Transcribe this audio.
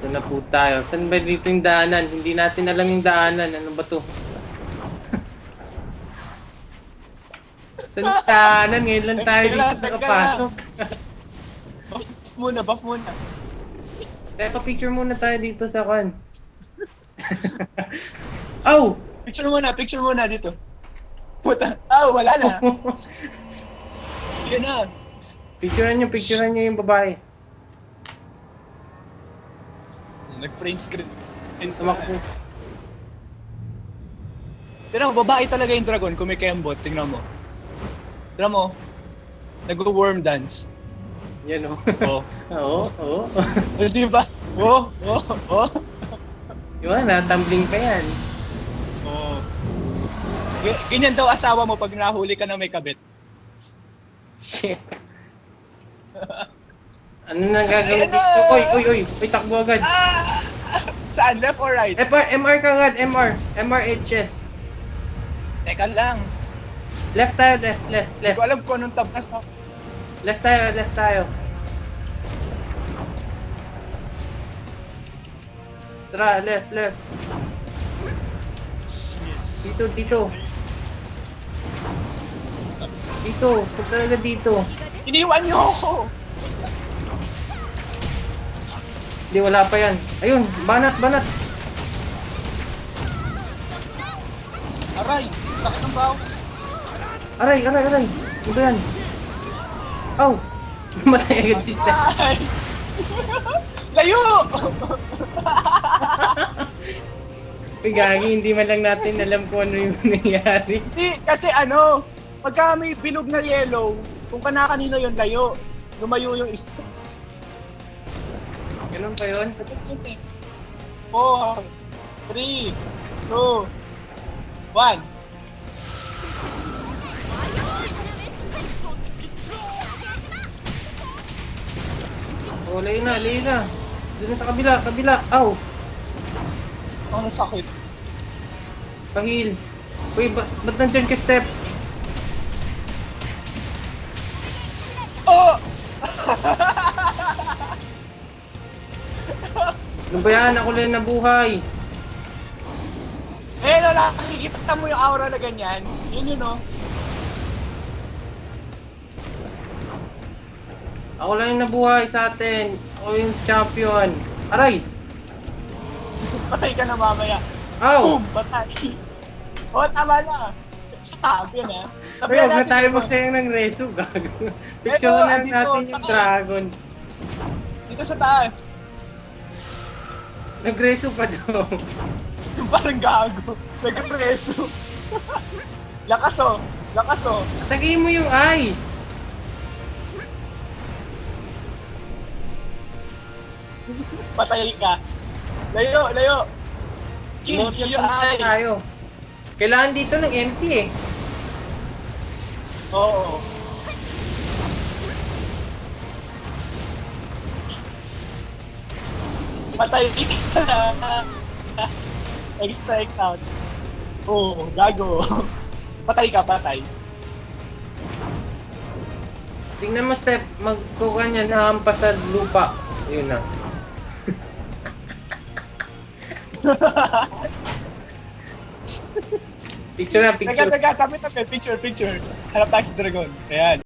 Ito na po tayo. Saan ba dito yung daanan? Hindi natin alam yung daanan. Ano ba to? Saan yung daanan? Ngayon lang tayo dito nakapasok. Buff muna. Kaya pa-picture muna tayo dito sa kwan. Aw! Picture muna dito. Puta, wala na. Yan na. Picturean nyo yung babae. Nag-frame screen. Tumakbo. Tignan mo, babae talaga yung dragon kung may kayambot. Tingnan mo. Tignan mo. Nag-worm dance. Yan o. Oh. Oo. Di ba? Oh. Diba, natumbling pa yan. Oh. Ganyan daw asawa mo pag nahuli ka na may kabit. Shit. Ano nang gagawin dito? Uy, takbo agad. Saan? Left or right? MR ka agad, MR. MR HS. Teka lang. Left tayo, left. Hindi ko alam kung anong tabas na. Left tayo. Tara, left. Dito. Punta agad dito. Iniwan niyo ako! Hindi, wala pa yan. Ayun, banat. Aray! Sakit ng bawas. Aray. Ano ba yan? Aw! Namatay agad si Steph. Ay! Layo! Uy, gagi, hindi man lang natin alam kung ano yung nangyari. Hindi, kasi pagka may bilog na yellow, kung kanina yun layo, lumayo yung stick. Ganun pa yun? 4, 3, 2, 1. Oh, layo na. Doon na sa kabila. Aw! Ang sakit. Pahil. Uy, ba't nandyan ka, Steph? Oh! Ano ba yan? Ako lang nabuhay. Nakikita mo yung aura na ganyan. Yun, oh. Ako lang yung nabuhay sa atin. Ako yung champion. Aray! Patay ka na mamaya. Aw! Boom! Patay. Oh, tama na. Sabi na. Uy, huwag na tayo magsayang ng reso, gago. Picture na dito, natin yung saka. dragon. Dito sa taas. Nagreso pa daw. Parang gago. Nagpreso. Lakas oh. Tagayin mo yung eye. Patay ka. Layo. Kill yung eye. Tayo. Kailangan dito ng empty eh. Oo. Patay ka na. Strike out. Oo, gago. Patay. Tingnan mo, Steph. Magkuha niya nahampas sa lupa. Yun na. Picture na. Taga, tabi. Picture. Hanap tayo sa dragon. Ayan.